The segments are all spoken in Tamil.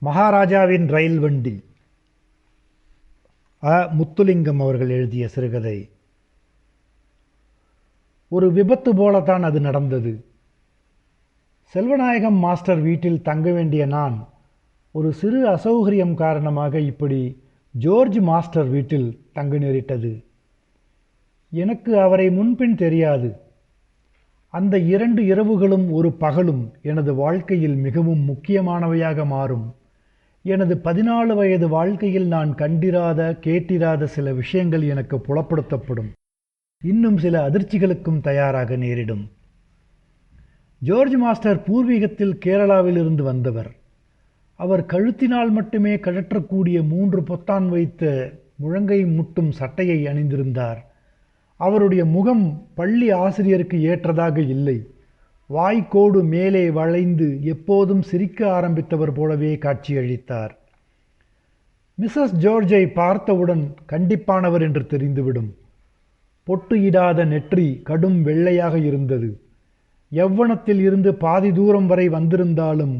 மகாராஜாவின் ரயில் வண்டி. முத்துலிங்கம் அவர்கள் எழுதிய சிறுகதை. ஒரு விபத்து போலத்தான் அது நடந்தது. செல்வநாயகம் மாஸ்டர் வீட்டில் தங்க வேண்டிய நான் ஒரு சிறு அசௌகரியம் காரணமாக இப்படி ஜோர்ஜ் மாஸ்டர் வீட்டில் தங்க நேரிட்டது. எனக்கு அவரை முன்பின் தெரியாது. அந்த 2 இரவுகளும் ஒரு பகலும் எனது வாழ்க்கையில் மிகவும் முக்கியமானவையாக மாறும். எனது 14 வயது வாழ்க்கையில் நான் கண்டிராத கேட்டிராத சில விஷயங்கள் எனக்கு புலப்படுத்தப்படும். இன்னும் சில அதிர்ச்சிகளுக்கும் தயாராக நேரிடும். ஜோர்ஜ் மாஸ்டர் பூர்வீகத்தில் கேரளாவிலிருந்து வந்தவர். அவர் கழுத்தினால் மட்டுமே கழற்றக்கூடிய 3 பொத்தான் வைத்த முழங்கை முட்டும் சட்டையை அணிந்திருந்தார். அவருடைய முகம் பள்ளி ஆசிரியருக்கு ஏற்றதாக இல்லை. வாய்க்கோடு மேலே வளைந்து எப்போதும் சிரிக்க ஆரம்பித்தவர் போலவே காட்சியளித்தார். மிஸ்ஸஸ் ஜோர்ஜை பார்த்தவுடன் கண்டிப்பானவர் என்று தெரிந்துவிடும். பொட்டு இடாத நெற்றி கடும் வெள்ளையாக இருந்தது. யவ்வனத்தில் இருந்து பாதி தூரம் வரை வந்திருந்தாலும்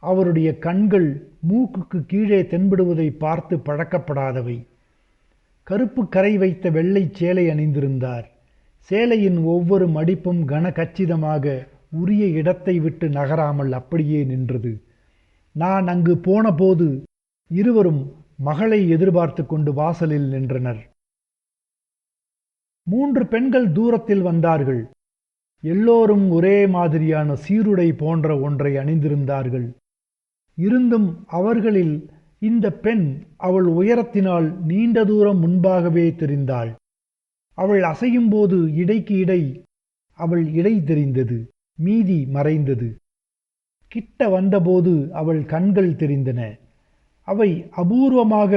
அவருடைய கண்கள் மூக்குக்கு கீழே தென்படுவதை பார்த்து பழக்கப்படாதவை. கருப்பு கரை வைத்த வெள்ளை சேலை அணிந்திருந்தார். சேலையின் ஒவ்வொரு மடிப்பும் கனகச்சிதமாக உரிய இடத்தை விட்டு நகராமல் அப்படியே நின்றது. நான் அங்கு போன போது இருவரும் மகளை எதிர்பார்த்து கொண்டு வாசலில் நின்றனர். 3 பெண்கள் தூரத்தில் வந்தார்கள். எல்லோரும் ஒரே மாதிரியான சீருடை போன்ற ஒன்றை அணிந்திருந்தார்கள். இருந்தும் அவர்களில் இந்த பெண் அவள் உயரத்தினால் நீண்ட தூரம் முன்பாகவே தெரிந்தாள். அவள் அசையும் போது இடைக்கு இடை அவள் இடை தெரிந்தது, மீதி மறைந்தது. கிட்ட வந்தபோது அவள் கண்கள் தெரிந்தன. அவை அபூர்வமாக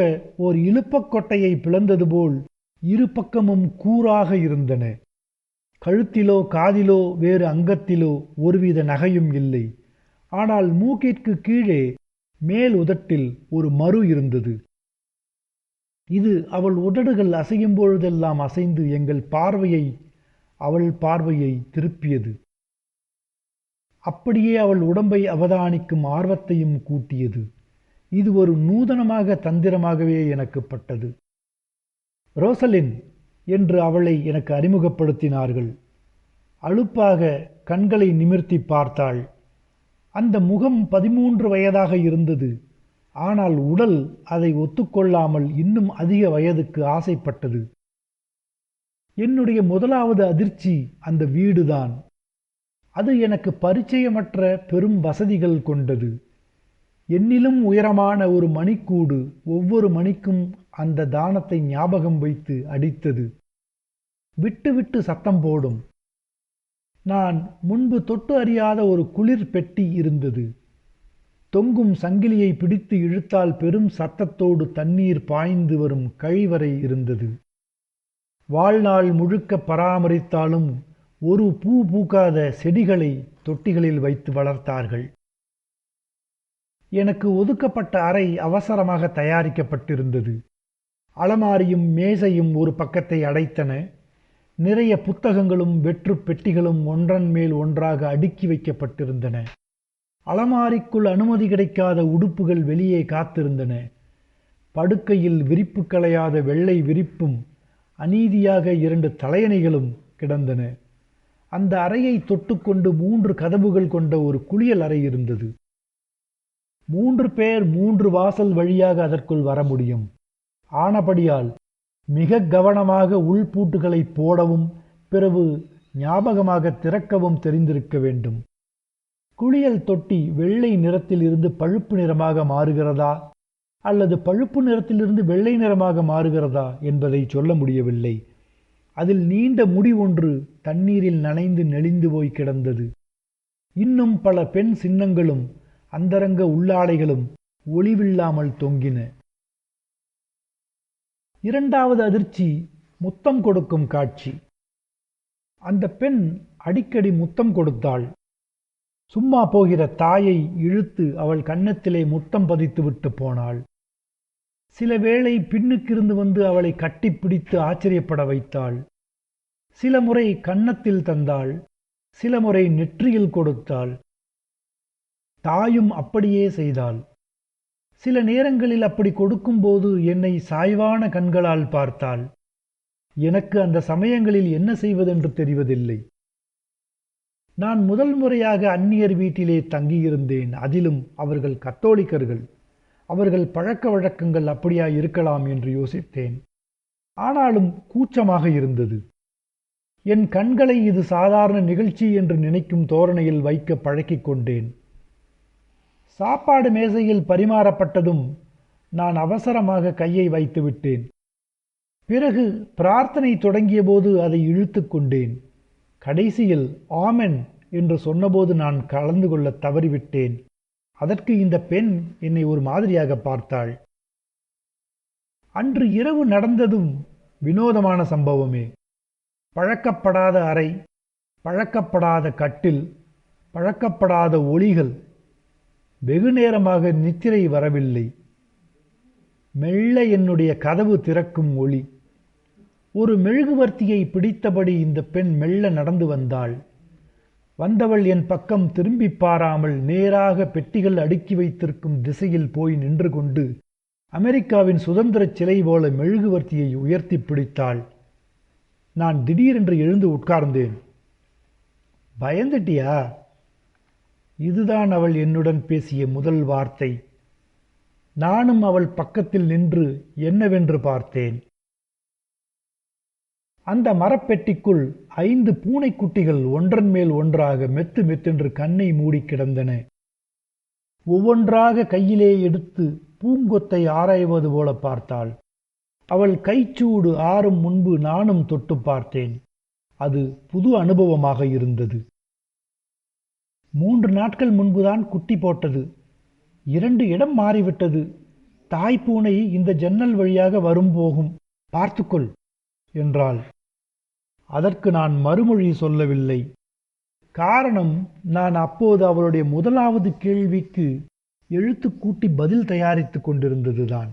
ஓர் இலுப்பக்கொட்டையை பிளந்தது போல் இரு பக்கமும் கூராக இருந்தன. கழுத்திலோ காதிலோ வேறு அங்கத்திலோ ஒருவித நகையும் இல்லை. ஆனால் மூக்கிற்கு கீழே மேல் உதட்டில் ஒரு மரு இருந்தது. இது அவள் உதடுகள் அசையும் பொழுதெல்லாம் அசைந்து எங்கள் பார்வையை அவள் பார்வையை திருப்பியது. அப்படியே அவள் உடம்பை அவதானிக்கும் ஆர்வத்தையும் கூட்டியது. இது ஒரு நூதனமாக தந்திரமாகவே எனக்கு பட்டது. ரோசலின் என்று அவளை எனக்கு அறிமுகப்படுத்தினார்கள். அலுப்பாக கண்களை நிமிர்த்தி பார்த்தாள். அந்த முகம் 13 வயதாக இருந்தது. ஆனால் உடல் அதை ஒத்துக்கொள்ளாமல் இன்னும் அதிக வயதுக்கு ஆசைப்பட்டது. என்னுடைய முதலாவது அதிர்ச்சி அந்த வீடுதான். அது எனக்கு பரிச்சயமற்ற பெரும் வசதிகள் கொண்டது. என்னிலும் உயரமான ஒரு மணிக்கூடு ஒவ்வொரு மணிக்கும் அந்த தானத்தை ஞாபகம் வைத்து அடித்தது. விட்டு விட்டு சத்தம் போடும். நான் முன்பு தொட்டு அறியாத ஒரு குளிர் பெட்டி இருந்தது. தொங்கும் சங்கிலியை பிடித்து இழுத்தால் பெரும் சத்தத்தோடு தண்ணீர் பாய்ந்து வரும் கழிவறை இருந்தது. வாழ்நாள் முழுக்க பராமரித்தாலும் ஒரு பூ பூக்காத செடிகளை தொட்டிகளில் வைத்து வளர்த்தார்கள். எனக்கு ஒதுக்கப்பட்ட அறை அவசரமாக தயாரிக்கப்பட்டிருந்தது. அலமாரியும் மேசையும் ஒரு பக்கத்தை அடைத்தன. நிறைய புத்தகங்களும் வெற்று பெட்டிகளும் ஒன்றன் மேல் ஒன்றாக அடுக்கி வைக்கப்பட்டிருந்தன. அலமாரிக்குள் அனுமதி கிடைக்காத உடுப்புகள் வெளியே காத்திருந்தன. படுக்கையில் விரிப்பு களையாத வெள்ளை விரிப்பும் அநீதியாக 2 தலையணைகளும் கிடந்தன. அந்த அறையை தொட்டுக்கொண்டு 3 கதவுகள் கொண்ட ஒரு குளியல் அறை இருந்தது. 3 பேர் 3 வாசல் வழியாக அதற்குள் வர முடியும். ஆனபடியால் மிக கவனமாக உள்பூட்டுகளை போடவும் பிறகு ஞாபகமாக திறக்கவும் தெரிந்திருக்க வேண்டும். குளியல் தொட்டி வெள்ளை நிறத்தில் இருந்து பழுப்பு நிறமாக மாறுகிறதா அல்லது பழுப்பு நிறத்திலிருந்து வெள்ளை நிறமாக மாறுகிறதா என்பதை சொல்ல முடியவில்லை. அதில் நீண்ட முடி ஒன்று தண்ணீரில் நனைந்து நெளிந்து போய் கிடந்தது. இன்னும் பல பெண் சின்னங்களும் அந்தரங்க உள்ளாடைகளும் ஒளிவில்லாமல் தொங்கின. 2வது அதிர்ச்சி முத்தம் கொடுக்கும் காட்சி. அந்த பெண் அடிக்கடி முத்தம் கொடுத்தாள். சும்மா போகிற தாயை இழுத்து அவள் கன்னத்திலே முத்தம் பதித்து விட்டு போனாள். சில வேளை பின்னுக்கிருந்து வந்து அவளை கட்டிப்பிடித்து ஆச்சரியப்பட வைத்தாள். சில முறை கன்னத்தில் தந்தாள். சில முறை நெற்றியில் கொடுத்தாள். தாயும் அப்படியே செய்தாள். சில நேரங்களில் அப்படி கொடுக்கும்போது என்னை சாய்வான கண்களால் பார்த்தாள். எனக்கு அந்த சமயங்களில் என்ன செய்வதென்று தெரிவதில்லை. நான் முதல் முறையாக அந்நியர் வீட்டிலே தங்கியிருந்தேன். அதிலும் அவர்கள் கத்தோலிக்கர்கள். அவர்கள் பழக்க வழக்கங்கள் அப்படியா இருக்கலாம் என்று யோசித்தேன். ஆனாலும் கூச்சமாக இருந்தது. என் கண்களை இது சாதாரண நிகழ்ச்சி என்று நினைக்கும் தோரணையில் வைக்க பழக்கிக் கொண்டேன். சாப்பாடு மேசையில் பரிமாறப்பட்டதும் நான் அவசரமாக கையை வைத்து விட்டேன். பிறகு பிரார்த்தனை தொடங்கிய போது அதை இழுத்து கொண்டேன். கடைசியில் ஆமென் என்று சொன்னபோது நான் கலந்து கொள்ள தவறிவிட்டேன். அதற்கு இந்த பெண் என்னை ஒரு மாதிரியாக பார்த்தாள். அன்று இரவு நடந்ததும் வினோதமான சம்பவமே. பழக்கப்படாத அறை, பழக்கப்படாத கட்டில், பழக்கப்படாத ஒலிகள். வெகு நேரமாக நித்திரை வரவில்லை. மெல்ல என்னுடைய கதவு திறக்கும் ஒலி. ஒரு மெழுகுவர்த்தியை பிடித்தபடி இந்த பெண் மெல்ல நடந்து வந்தாள். வந்தவள் என் பக்கம் திரும்பி பாராமல் நேராக பெட்டிகள் அடுக்கி வைத்திருக்கும் திசையில் போய் நின்று கொண்டு அமெரிக்காவின் சுதந்திர சிலை போல மெழுகுவர்த்தியை உயர்த்தி பிடித்தாள். நான் திடீரென்று எழுந்து உட்கார்ந்தேன். பயந்துட்டியா? இதுதான் அவள் என்னுடன் பேசிய முதல் வார்த்தை. நானும் அவள் பக்கத்தில் நின்று என்னவென்று பார்த்தேன். அந்த மரப்பெட்டிக்குள் 5 பூனைக்குட்டிகள் ஒன்றன் மேல் ஒன்றாக மெத்து மெத்தென்று கண்ணை மூடி கிடந்தன. ஒவ்வொன்றாக கையிலே எடுத்து பூங்கொத்தை ஆராய்வது போல பார்த்தாள். அவள் கைச்சூடு ஆறும் முன்பு நானும் தொட்டு பார்த்தேன். அது புது அனுபவமாக இருந்தது. 3 நாட்கள் முன்புதான் குட்டி போட்டது. 2 இடம் மாறிவிட்டது. தாய்ப்பூனை இந்த ஜன்னல் வழியாக வரும் போகும், பார்த்துக்கொள் என்றாள். அதற்கு நான் மறுமொழி சொல்லவில்லை. காரணம், நான் அப்போது அவளுடைய முதலாவது கேள்விக்கு எழுத்து கூட்டி பதில் தயாரித்து கொண்டிருந்ததுதான்.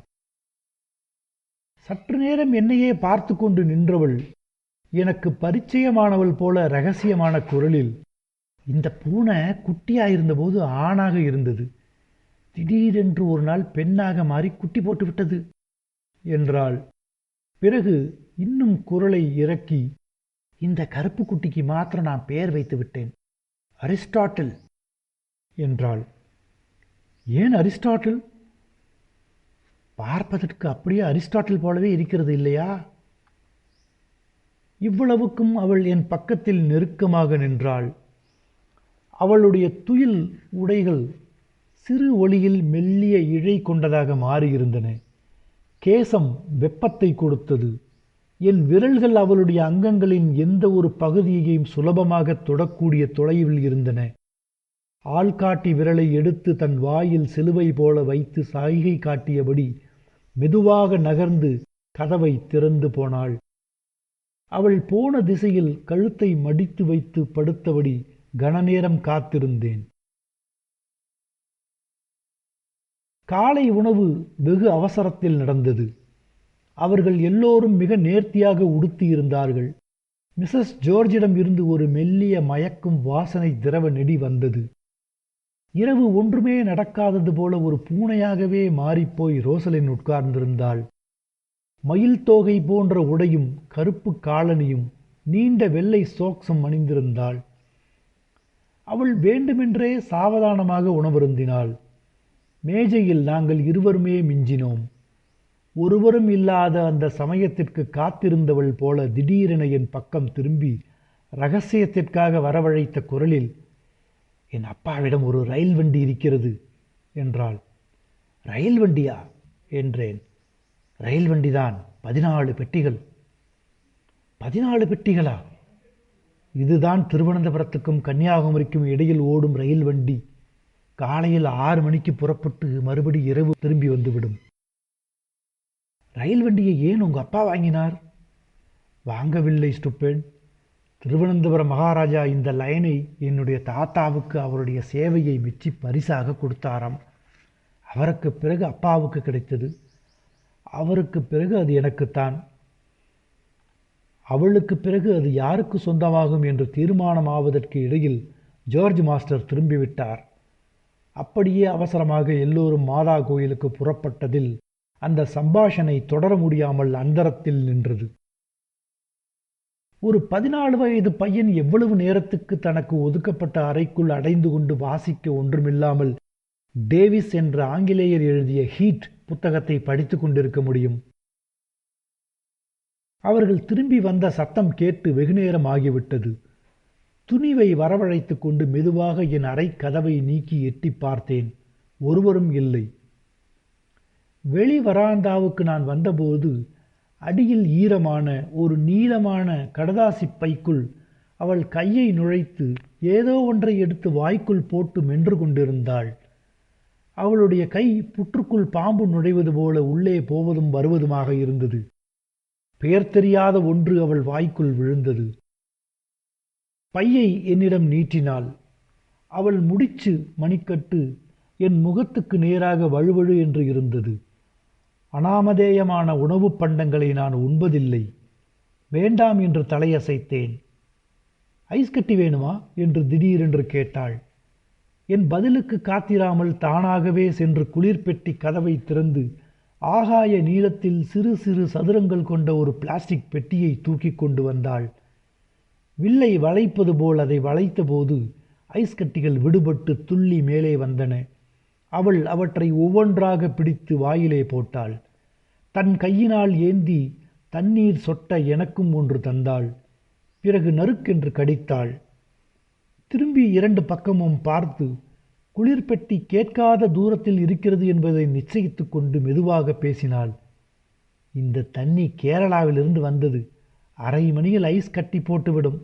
சற்று நேரம் என்னையே பார்த்து கொண்டு நின்றவள் எனக்கு பரிச்சயமானவள் போல ரகசியமான குரலில், இந்த பூனை குட்டியாயிருந்தபோது ஆணாக இருந்தது. திடீரென்று ஒரு நாள் பெண்ணாக மாறி குட்டி போட்டு விட்டது என்றாள். பிறகு இன்னும் குரலை இறக்கி, இந்த கருப்பு குட்டிக்கு மாத்திரம் நான் பெயர் வைத்து விட்டேன், அரிஸ்டாட்டில் என்றாள். ஏன் அரிஸ்டாட்டில்? பார்ப்பதற்கு அப்படியே அரிஸ்டாட்டில் போலவே இருக்கிறது இல்லையா? இவ்வளவுக்கும் அவள் என் பக்கத்தில் நெருக்கமாக நின்றாள். அவளுடைய துயில் உடைகள் சிறு ஒளியில் மெல்லிய இழை கொண்டதாக மாறியிருந்தன. கேசம் வெப்பத்தை கொடுத்தது. என் விரல்கள் அவளுடைய அங்கங்களின் எந்த ஒரு பகுதியையும் சுலபமாக தொடக்கூடிய தொலைவில் இருந்தன. ஆள்காட்டி விரலை எடுத்து தன் வாயில் சிலுவை போல வைத்து சாய்கை காட்டியபடி மெதுவாக நகர்ந்து கதவை திறந்து போனாள். அவள் போன திசையில் கழுத்தை மடித்து வைத்து படுத்தபடி கனநேரம் காத்திருந்தேன். காலை உணவு வெகு அவசரத்தில் நடந்தது. அவர்கள் எல்லோரும் மிக நேர்த்தியாக உடுத்தியிருந்தார்கள். மிஸ்ஸஸ் ஜார்ஜிடம் இருந்து ஒரு மெல்லிய மயக்கும் வாசனை திரவ நெடி வந்தது. இரவு ஒன்றுமே நடக்காதது போல ஒரு பூனையாகவே மாறிப்போய் ரோசலின் உட்கார்ந்திருந்தாள். மயில் தோகை போன்ற உடையும் கருப்பு காலணியும் நீண்ட வெள்ளை சோக்ஸும் அணிந்திருந்தாள். அவள் வேண்டுமென்றே சாவதானமாக உணவருந்தினாள். மேஜையில் நாங்கள் இருவருமே மிஞ்சினோம். ஒருவரும் இல்லாத அந்த சமயத்திற்கு காத்திருந்தவள் போல திடீரென என் பக்கம் திரும்பி இரகசியத்திற்காக வரவழைத்த குரலில், என் அப்பாவிடம் ஒரு ரயில் வண்டி இருக்கிறது என்றாள். ரயில் வண்டியா என்றேன். ரயில் வண்டிதான், 14 பெட்டிகள். 14 பெட்டிகளா? இதுதான் திருவனந்தபுரத்துக்கும் கன்னியாகுமரிக்கும் இடையில் ஓடும் ரயில் வண்டி. காலையில் 6 மணிக்கு புறப்பட்டு மறுபடி இரவு திரும்பி வந்துவிடும். ரயில் வண்டியை ஏன் உங்க அப்பா வாங்கினார்? வாங்கவில்லை ஸ்டூபிட். திருவனந்தபுரம் மகாராஜா இந்த லைனை என்னுடைய தாத்தாவுக்கு அவருடைய சேவையை மெச்சி பரிசாக கொடுத்தாராம். அவருக்கு பிறகு அப்பாவுக்கு கிடைத்தது. அவருக்கு பிறகு அது எனக்குத்தான். அவளுக்கு பிறகு அது யாருக்கு சொந்தமாகும் என்று தீர்மானமாவதற்கு இடையில் ஜார்ஜ் மாஸ்டர் திரும்பிவிட்டார். அப்படியே அவசரமாக எல்லோரும் மாதா கோயிலுக்கு புறப்பட்டதில் அந்த சம்பாஷணை தொடர முடியாமல் அந்தரத்தில் நின்றது. ஒரு 14 வயது பையன் எவ்வளவு நேரத்துக்கு தனக்கு ஒதுக்கப்பட்ட அறைக்குள் அடைந்து கொண்டு வாசிக்க ஒன்றுமில்லாமல் டேவிஸ் என்ற ஆங்கிலேயர் எழுதிய ஹீட் புத்தகத்தை படித்து கொண்டிருக்க முடியும்? அவர்கள் திரும்பி வந்த சத்தம் கேட்டு வெகுநேரம் ஆகிவிட்டது. துணிவை வரவழைத்து கொண்டு மெதுவாக என் அறை கதவை நீக்கி எட்டி பார்த்தேன். ஒருவரும் இல்லை. வெளி வராந்தாவுக்கு நான் வந்தபோது அடியில் ஈரமான ஒரு நீளமான கடதாசி பைக்குள் அவள் கையை நுழைத்து ஏதோ ஒன்றை எடுத்து வாய்க்குள் போட்டு மென்று கொண்டிருந்தாள். அவளுடைய கை புற்றுக்குள் பாம்பு நுழைவது போல உள்ளே போவதும் வருவதுமாக இருந்தது. பெயர் தெரியாத ஒன்று அவள் வாய்க்குள் விழுந்தது. பையை என்னிடம் நீட்டினாள். அவள் முடிச்சு மணிக்கட்டு என் முகத்துக்கு நேராக வழுவழு என்று இருந்தது. அனாமதேயமான உணவுப் பண்டங்களை நான் உண்பதில்லை. வேண்டாம் என்று தலையசைத்தேன். ஐஸ் கட்டி வேணுமா என்று திடீரென்று கேட்டாள். என் பதிலுக்கு காத்திராமல் தானாகவே சென்று குளிர்பெட்டி கதவை திறந்து ஆகாய நீளத்தில் சிறு சிறு சதுரங்கள் கொண்ட ஒரு பிளாஸ்டிக் பெட்டியை தூக்கி கொண்டு வந்தாள். வில்லை வளைப்பது போல் அதை வளைத்த போது ஐஸ் கட்டிகள் விடுபட்டு துள்ளி மேலே வந்தன. அவள் அவற்றை ஒவ்வொன்றாக பிடித்து வாயிலே போட்டாள். தன் கையினால் ஏந்தி தண்ணீர் சொட்ட எனக்கும் ஒன்று தந்தாள். பிறகு நறுக்கென்று கடித்தாள். திரும்பி 2 பக்கமும் பார்த்து குளிர்பெட்டி கேட்காத தூரத்தில் இருக்கிறது என்பதை நிச்சயித்து கொண்டு மெதுவாக பேசினாள். இந்த தண்ணி கேரளாவிலிருந்து வந்தது. அரை மணியில் ஐஸ் கட்டி போட்டுவிடும்.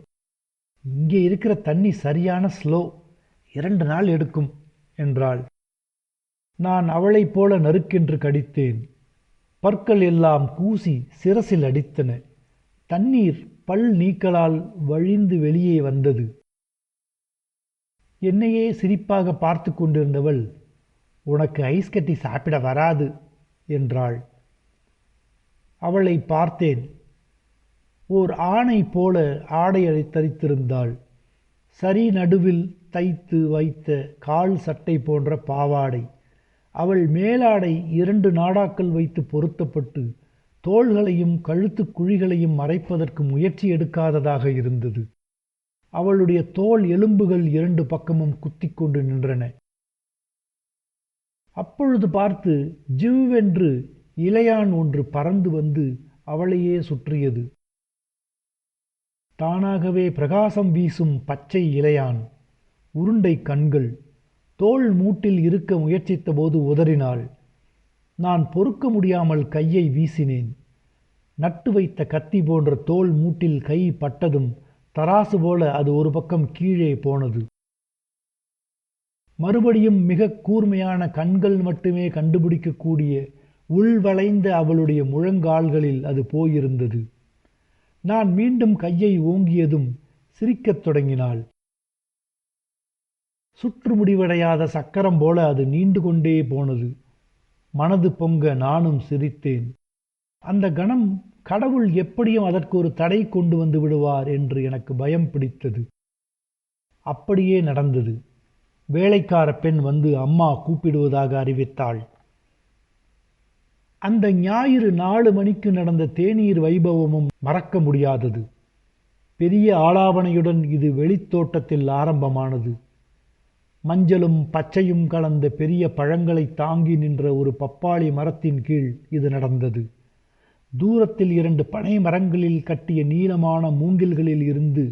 இங்கே இருக்கிற தண்ணி சரியான ஸ்லோ. 2 நாள் எடுக்கும் என்றாள். நான் அவளைப் போல நறுக்கென்று கடித்தேன். பற்கள் எல்லாம் கூசி சிரசில் அடித்தன. தண்ணீர் பல் நீக்கலால் வழிந்து வெளியே வந்தது. என்னையே சிரிப்பாக பார்த்து கொண்டிருந்தவள், உனக்கு ஐஸ் கட்டி சாப்பிட வராது என்றாள். அவளை பார்த்தேன். ஓர் ஆணை போல ஆடை தரித்திருந்தாள். சரி நடுவில் தைத்து வைத்த கால் சட்டை போன்ற பாவாடை. அவள் மேலாடை 2 நாடாக்கள் வைத்து பொருத்தப்பட்டு தோள்களையும் கழுத்து குழிகளையும் மறைப்பதற்கு முயற்சி எடுக்காததாக இருந்தது. அவளுடைய தோல் எலும்புகள் 2 பக்கமும் குத்திக்கொண்டு நின்றன. அப்பொழுது பார்த்து ஜிவ்வென்று இலையான் ஒன்று பறந்து வந்து அவளையே சுற்றியது. தானாகவே பிரகாசம் வீசும் பச்சை இலையான், உருண்டை கண்கள். தோள் மூட்டில் இருக்க முயற்சித்த போது உதறினாள். நான் பொறுக்க முடியாமல் கையை வீசினேன். நட்டு வைத்த கத்தி போன்ற தோள் மூட்டில் கை பட்டதும் தராசு போல அது ஒரு பக்கம் கீழே போனது. மறுபடியும் மிக கூர்மையான கண்கள் மட்டுமே கண்டுபிடிக்கக்கூடிய உள்வளைந்த அவளுடைய முழங்கால்களில் அது போயிருந்தது. நான் மீண்டும் கையை ஓங்கியதும் சிரிக்கத் தொடங்கினாள். சுற்று முடிவடையாத சக்கரம் போல அது நீண்டு கொண்டே போனது. மனது பொங்க நானும் சிரித்தேன். அந்த கணம் கடவுள் எப்படியும் அதற்கு ஒரு தடை கொண்டு வந்து விடுவார் என்று எனக்கு பயம் பிடித்தது. அப்படியே நடந்தது. வேலைக்கார பெண் வந்து அம்மா கூப்பிடுவதாக அறிவித்தாள். அந்த ஞாயிறு 4 மணிக்கு நடந்த தேநீர் வைபவமும் மறக்க முடியாதது. பெரிய ஆலாபனையுடன் இது வெளித்தோட்டத்தில் ஆரம்பமானது. மஞ்சளும் பச்சையும் கலந்த பெரிய பழங்களை தாங்கி நின்ற ஒரு பப்பாளி மரத்தின் கீழ் இது நடந்தது. தூரத்தில் 2 பனை மரங்களில் கட்டிய நீளமான மூங்கில்களில் இருந்து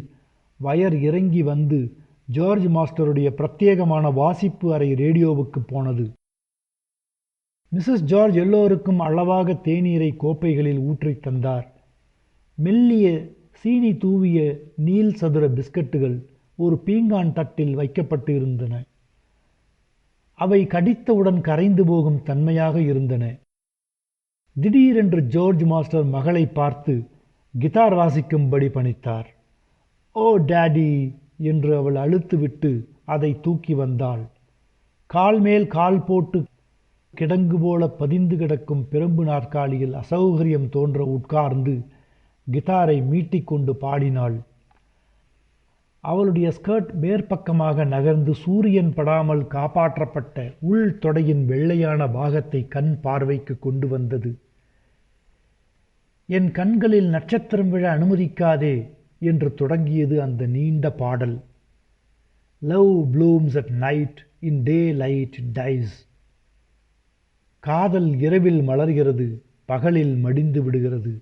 வயர் இறங்கி வந்து ஜார்ஜ் மாஸ்டருடைய பிரத்யேகமான வாசிப்பு அறை ரேடியோவுக்கு போனது. மிஸ்ஸஸ் ஜார்ஜ் எல்லோருக்கும் அளவாக தேநீரை கோப்பைகளில் ஊற்றி தந்தார். மெல்லிய சீனி தூவிய நீல் சதுர பிஸ்கட்டுகள் ஒரு பீங்கான் தட்டில் வைக்கப்பட்டு இருந்தன. அவை கடித்தவுடன் கரைந்து போகும் தன்மையாக இருந்தன. திடீரென்று ஜார்ஜ் மாஸ்டர் மகளை பார்த்து கிட்டார் வாசிக்கும்படி பணித்தார். ஓ டேடி என்று அவள் அழுத்துவிட்டு அதை தூக்கி வந்தாள். கால் மேல் கால் போட்டு கிடங்கு போல பதிந்து கிடக்கும் பெரும்பு நாற்காலியில் அசௌகரியம் தோன்ற உட்கார்ந்து கிட்டாரை மீட்டிக்கொண்டு பாடினாள். அவளுடைய ஸ்கர்ட் மேற்பக்கமாக நகர்ந்து சூரியன் படாமல் காப்பாற்றப்பட்ட உள் தொடையின் வெள்ளையான பாகத்தை கண் பார்வைக்கு கொண்டு வந்தது. என் கண்களில் நட்சத்திரம் விழ அனுமதிக்காதே என்று தொடங்கியது அந்த நீண்ட பாடல். Love blooms at night, in daylight dies. காதல் இரவில் மலர்கிறது, பகலில் மடிந்து விடுகிறது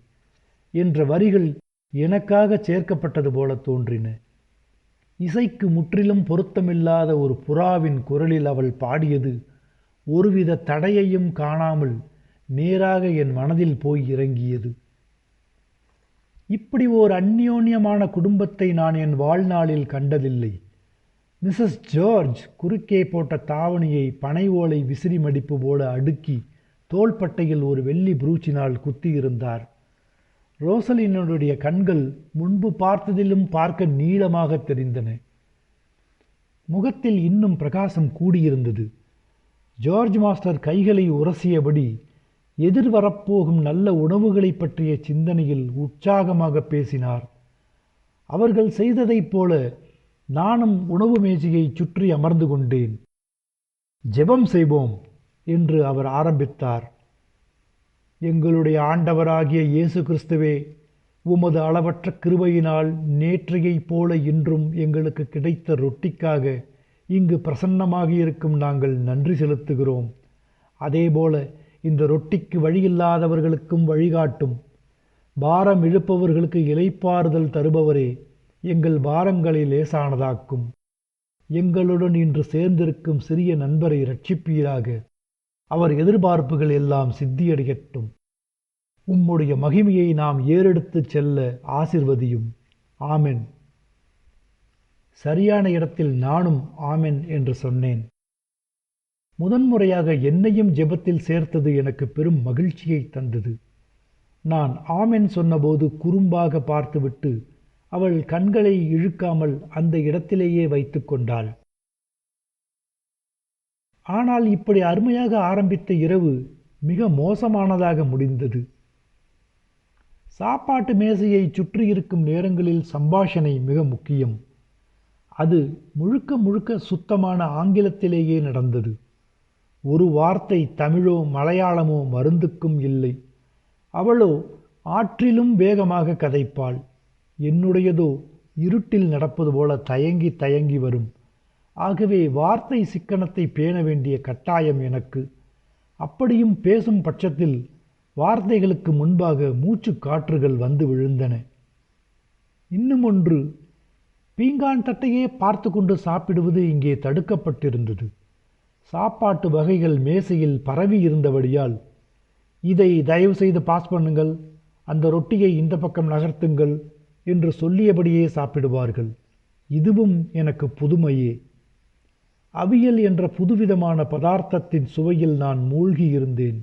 என்ற வரிகள் எனக்காக சேர்க்கப்பட்டது போல தோன்றின. இசைக்கு முற்றிலும் பொருத்தமில்லாத ஒரு புறாவின் குரலில் அவள் பாடியது ஒருவித தடையையும் காணாமல் நேராக என் மனதில் போய் இறங்கியது. இப்படி ஓர் அந்யோன்யமான குடும்பத்தை நான் என் வாழ்நாளில் கண்டதில்லை. மிஸ்ஸஸ் ஜார்ஜ் குறுக்கே போட்ட தாவணியை பனை ஓலை விசிறி மடிப்பு போல அடுக்கி தோள்பட்டையில் ஒரு வெள்ளி புரூச்சினால் குத்தியிருந்தார். ரோசலினுடைய கண்கள் முன்பு பார்த்ததிலும் பார்க்க நீளமாக தெரிந்தன. முகத்தில் இன்னும் பிரகாசம் கூடியிருந்தது. ஜார்ஜ் மாஸ்டர் கைகளை உரசியபடி எதிர்வரப்போகும் நல்ல உணவுகளை பற்றிய சிந்தனையில் உற்சாகமாக பேசினார். அவர்கள் செய்ததைப் போல நானும் உணவு மேஜையை சுற்றி அமர்ந்து கொண்டேன். ஜெபம் செய்வோம் என்று அவர் ஆரம்பித்தார். எங்களுடைய ஆண்டவராகிய இயேசு கிறிஸ்துவே, உமது அளவற்ற கிருபையினால் நேற்றையைப் போல இன்றும் எங்களுக்கு கிடைத்த ரொட்டிக்காக இங்கு பிரசன்னமாக இருக்கும் நாங்கள் நன்றி செலுத்துகிறோம். அதேபோல இந்த ரொட்டிக்கு வழியில்லாதவர்களுக்கும் வழிகாட்டும். பாரம் இழுப்பவர்களுக்கு இளைப்பாறுதல் தருபவரே, எங்கள் பாரங்களை லேசானதாக்கும். எங்களுடன் இன்று சேர்ந்திருக்கும் சிறிய நண்பரை இரட்சிப்பீராக. அவர் எதிர்பார்ப்புகள் எல்லாம் சித்தியடையட்டும். உம்முடைய மகிமையை நாம் ஏறெடுத்துச் செல்ல ஆசிர்வதியும். ஆமென். சரியான இடத்தில் நானும் ஆமென் என்று சொன்னேன். முதன்முறையாக என்னையும் ஜெபத்தில் சேர்த்தது எனக்கு பெரும் மகிழ்ச்சியை தந்தது. நான் ஆமென் சொன்னபோது குறும்பாக பார்த்துவிட்டு அவள் கண்களை இழுக்காமல் அந்த இடத்திலேயே வைத்து கொண்டாள். ஆனால் இப்படி அருமையாக ஆரம்பித்த இரவு மிக மோசமானதாக முடிந்தது. சாப்பாட்டு மேசையை சுற்றி இருக்கும் நேரங்களில் சம்பாஷணை மிக முக்கியம். அது முழுக்க முழுக்க சுத்தமான ஆங்கிலத்திலேயே நடந்தது. ஒரு வார்த்தை தமிழோ மலையாளமோ மருந்துக்கும் இல்லை. அவளோ ஆற்றிலும் வேகமாக கதைப்பாள். என்னுடையதோ இருட்டில் நடப்பது போல தயங்கி தயங்கி வரும். ஆகவே வார்த்தை சிக்கனத்தை பேண வேண்டிய கட்டாயம் எனக்கு. அப்படியும் பேசும் பட்சத்தில் வார்த்தைகளுக்கு முன்பாக மூச்சு காற்றுகள் வந்து விழுந்தன. இன்னும் ஒன்று, பீங்கான் தட்டையே பார்த்து கொண்டு சாப்பிடுவது இங்கே தடுக்கப்பட்டிருந்தது. சாப்பாட்டு வகைகள் மேசையில் பரவி இருந்தபடியால், இதை தயவு செய்து பாஸ் பண்ணுங்கள், அந்த ரொட்டியை இந்த பக்கம் நகர்த்துங்கள் என்று சொல்லியபடியே சாப்பிடுவார்கள். இதுவும் எனக்கு புதுமையே. அவியல் என்ற புதுவிதமான பதார்த்தத்தின் சுவையில் நான் மூழ்கி இருந்தேன்.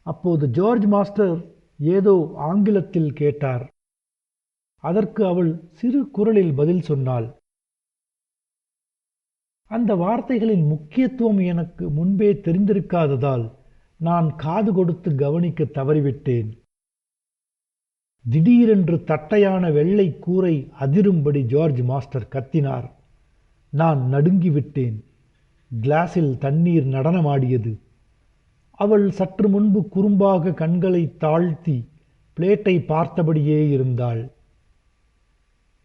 அப்போது ஜார்ஜ் மாஸ்டர் ஏதோ ஆங்கிலத்தில் கேட்டார். அதற்கு அவள் சிறு குரலில் பதில் சொன்னாள். அந்த வார்த்தைகளின் முக்கியத்துவம் எனக்கு முன்பே தெரிந்திருக்காததால் நான் காது கொடுத்து கவனிக்க தவறிவிட்டேன். திடீரென்று தட்டையான வெள்ளை கூரை அதிரும்படி ஜார்ஜ் மாஸ்டர் கத்தினார். நான் நடுங்கிவிட்டேன். கிளாஸில் தண்ணீர் நடனமாடியது. அவள் சற்று முன்பு குறும்பாக கண்களை தாழ்த்தி பிளேட்டை பார்த்தபடியே இருந்தாள்.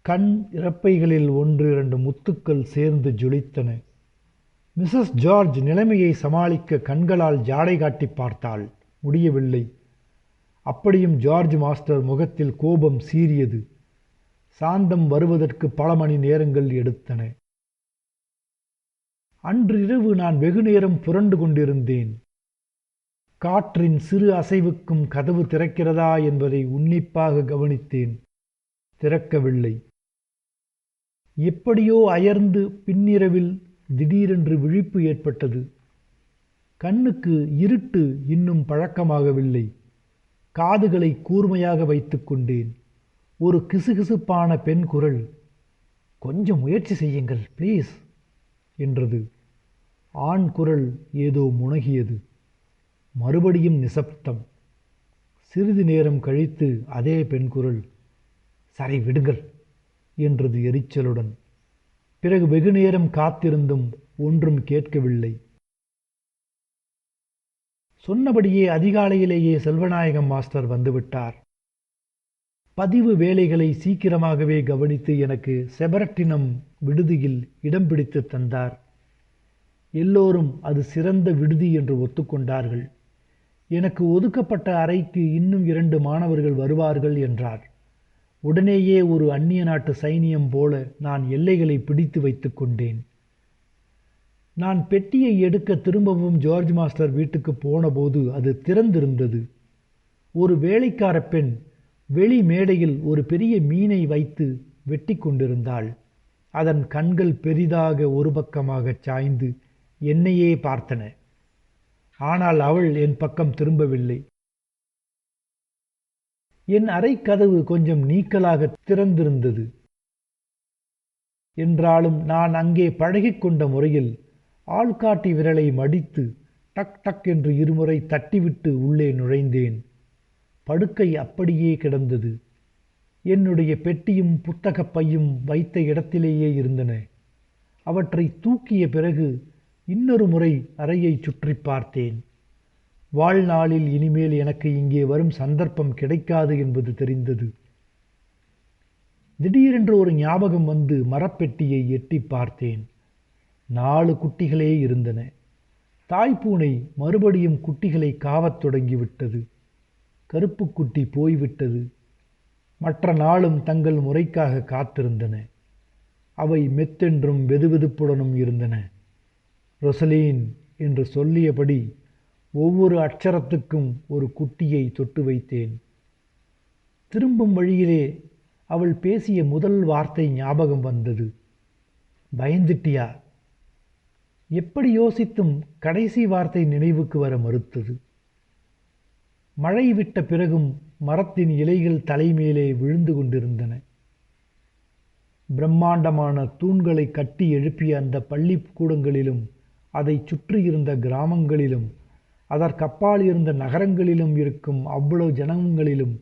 கண் இறப்பைகளில் 1-2 முத்துக்கள் சேர்ந்து ஜொலித்தன. மிஸ்ஸஸ் ஜார்ஜ் நிலைமையை சமாளிக்க கண்களால் ஜாடை காட்டி பார்த்தாள். முடியவில்லை. அப்படியும் ஜார்ஜ் மாஸ்டர் முகத்தில் கோபம் சீறியது. சாந்தம் வருவதற்கு பல மணி நேரங்கள் எடுத்தன. அன்றிரவு நான் வெகுநேரம் புரண்டு கொண்டிருந்தேன். காற்றின் சிறு அசைவுக்கும் கதவு திறக்கிறதா என்பதை உன்னிப்பாக கவனித்தேன். திறக்கவில்லை. எப்படியோ அயர்ந்து பின்னிரவில் திடீரென்று விழிப்பு ஏற்பட்டது. கண்ணுக்கு இருட்டு இன்னும் பழக்கமாகவில்லை. காதுகளை கூர்மையாக வைத்து கொண்டேன். ஒரு கிசுகிசுப்பான பெண் குரல், கொஞ்சம் முயற்சி செய்யுங்கள் ப்ளீஸ் என்றது. ஆண் குரல் ஏதோ முனகியது. மறுபடியும் நிசப்தம். சிறிது நேரம் கழித்து அதே பெண் குரல், சரி விடுங்கள் என்றது எரிச்சலுடன். பிறகு வெகுநேரம் காத்திருந்தும் ஒன்றும் கேட்கவில்லை. சொன்னபடியே அதிகாலையிலேயே செல்வநாயகம் மாஸ்டர் வந்துவிட்டார். பதிவு வேலைகளை சீக்கிரமாகவே கவனித்து எனக்கு செபரட்டினம் விடுதியில் இடம் பிடித்து தந்தார். எல்லோரும் அது சிறந்த விடுதி என்று ஒத்துக்கொண்டார்கள். எனக்கு ஒதுக்கப்பட்ட அறைக்கு இன்னும் 2 மாணவர்கள் வருவார்கள் என்றார். உடனேயே ஒரு அந்நிய நாட்டு சைனியம் போல நான் எல்லைகளை பிடித்து வைத்துக் கொண்டேன். நான் பெட்டியை எடுக்க திரும்பவும் ஜார்ஜ் மாஸ்டர் வீட்டுக்கு போனபோது அது திறந்திருந்தது. ஒரு வேலைக்கார பெண் வெளி மேடையில் ஒரு பெரிய மீனை வைத்து வெட்டி கொண்டிருந்தாள். அதன் கண்கள் பெரிதாக ஒரு பக்கமாக சாய்ந்து என்னையே பார்த்தன. ஆனால் அவள் என் பக்கம் திரும்பவில்லை. என் அறை கதவு கொஞ்சம் நீக்கலாக திறந்திருந்தது. என்றாலும் நான் அங்கே பழகிக்கொண்ட முறையில் ஆள்காட்டி விரலை மடித்து டக் டக் என்று 2 முறை தட்டிவிட்டு உள்ளே நுழைந்தேன். படுக்கை அப்படியே கிடந்தது. என்னுடைய பெட்டியும் புத்தகப் பையும் வைத்த இடத்திலேயே இருந்தன. அவற்றை தூக்கிய பிறகு இன்னொரு முறை அறையை சுற்றி பார்த்தேன். வாழ்நாளில் இனிமேல் எனக்கு இங்கே வரும் சந்தர்ப்பம் கிடைக்காது என்பது தெரிந்தது. திடீரென்று ஒரு ஞாபகம் வந்து மரப்பெட்டியை எட்டி பார்த்தேன். 4 குட்டிகளே இருந்தன. தாய்ப்பூனை மறுபடியும் குட்டிகளை காவத் தொடங்கிவிட்டது. கருப்பு குட்டி போய்விட்டது. மற்ற 4ம் தங்கள் முறைக்காக காத்திருந்தன. அவை மெத்தென்றும் வெதுவெதுப்புடனும் இருந்தன. ரொசலீன் என்று சொல்லியபடி ஒவ்வொரு அட்சரத்துக்கும் ஒரு குட்டியை தொட்டு வைத்தேன். திரும்பும் வழியிலே அவள் பேசிய முதல் வார்த்தை ஞாபகம் வந்தது. பயந்துட்டியா? எப்படி யோசித்தும் கடைசி வார்த்தை நினைவுக்கு வர மறுத்தது. மழை விட்ட பிறகும் மரத்தின் இலைகள் தலைமேலே விழுந்து கொண்டிருந்தன. பிரம்மாண்டமான தூண்களை கட்டி எழுப்பிய அந்த பள்ளிக்கூடங்களிலும் அதை சுற்றியிருந்த கிராமங்களிலும் அதற்கப்பால் இருந்த நகரங்களிலும் இருக்கும் அவ்வளவு ஜனங்களிலும்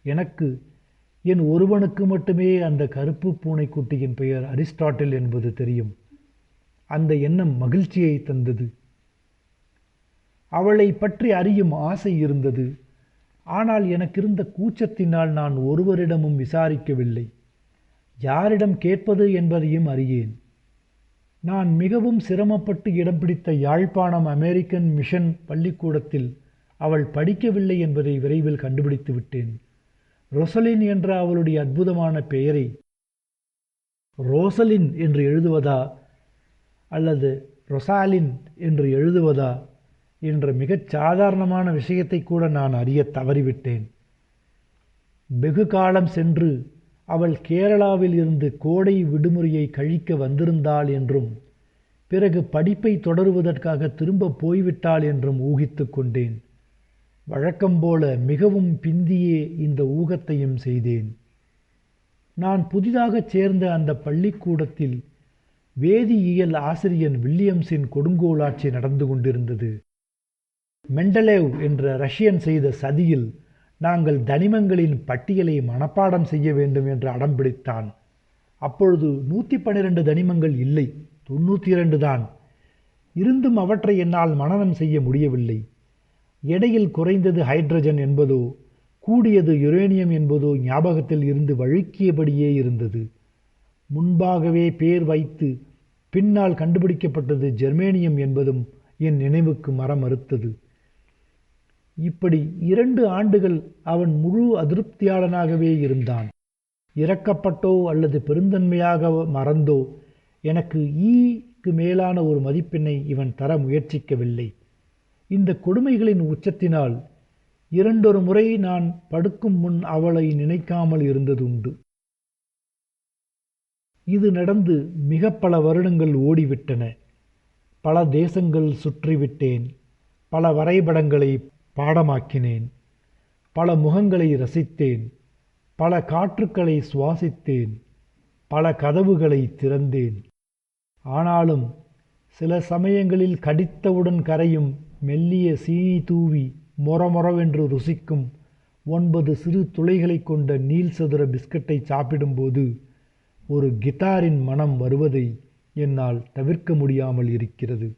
எனக்கு என் ஒருவனுக்கு மட்டுமே அந்த கருப்பு பூனைக்குட்டியின் பெயர் அரிஸ்டாட்டில் என்பது தெரியும். அந்த எண்ணம் மகிழ்ச்சியை தந்தது. அவளை பற்றி அறியும் ஆசை இருந்தது. ஆனால் எனக்கிருந்த கூச்சத்தினால் நான் ஒருவரிடமும் விசாரிக்கவில்லை. யாரிடம் கேட்பது என்பதையும் அறியேன். நான் மிகவும் சிரமப்பட்டு இடம் பிடித்த யாழ்ப்பாணம் அமெரிக்கன் மிஷன் பள்ளிக்கூடத்தில் அவள் படிக்கவில்லை என்பதை விரைவில் கண்டுபிடித்து விட்டேன். ரொசலின் என்ற அவளுடைய அற்புதமான பெயரை ரோசலின் என்று எழுதுவதா அல்லது ரொசாலின் என்று எழுதுவதா என்ற மிகச் சாதாரணமான விஷயத்தை கூட நான் அறிய தவறிவிட்டேன். வெகு காலம் சென்று அவள் கேரளாவில் இருந்து கோடை விடுமுறையை கழிக்க வந்திருந்தாள் என்றும் பிறகு படிப்பை தொடருவதற்காக திரும்ப போய்விட்டாள் என்றும் ஊகித்து கொண்டேன். வழக்கம்போல மிகவும் பிந்தியே இந்த ஊகத்தையும் செய்தேன். நான் புதிதாக சேர்ந்த அந்த பள்ளிக்கூடத்தில் வேதியியல் ஆசிரியன் வில்லியம்ஸின் கொடுங்கோலாட்சி நடந்து கொண்டிருந்தது. மெண்டலேவ் என்ற ரஷ்யன் செய்த சதியில் நாங்கள் தனிமங்களின் பட்டியலை மனப்பாடம் செய்ய வேண்டும் என்று அடம் பிடித்தான். அப்பொழுது 112 தனிமங்கள் இல்லை, 92 தான். இருந்தும் அவற்றை என்னால் மனனம் செய்ய முடியவில்லை. எடையில் குறைந்தது ஹைட்ரஜன் என்பதோ கூடியது யுரேனியம் என்பதோ ஞாபகத்தில் இருந்து வழுக்கியபடியே இருந்தது. முன்பாகவே பேர் வைத்து பின்னால் கண்டுபிடிக்கப்பட்டது ஜெர்மேனியம் என்பதும் என் நினைவுக்கு மறுத்தது. இப்படி 2 ஆண்டுகள் அவன் முழு அதிருப்தியாளனாகவே இருந்தான். இறக்கப்பட்டோ அல்லது பெருந்தன்மையாக மறந்தோ எனக்கு ஈக்கு மேலான ஒரு மதிப்பெண்ணை இவன் தர முயற்சிக்கவில்லை. இந்த கொடுமைகளின் உச்சத்தினால் 2 முறை நான் படுக்கும் முன் அவளை நினைக்காமல் இருந்ததுண்டு. இது நடந்து மிக பல வருடங்கள் ஓடிவிட்டன. பல தேசங்கள் சுற்றிவிட்டேன். பல வரைபடங்களை பாடமாக்கினேன். பல முகங்களை ரசித்தேன். பல காற்றுக்களை சுவாசித்தேன். பல கதவுகளை திறந்தேன். ஆனாலும் சில சமயங்களில் கடித்தவுடன் கரையும் மெல்லிய சீனி தூவி மொரமொரவென்று ருசிக்கும் 9 சிறு துளைகளை கொண்ட நீள் சதுர பிஸ்கட்டை சாப்பிடும்போது ஒரு கிட்டாரின் மனம் வருவதை என்னால் தவிர்க்க முடியாமல் இருக்கிறது.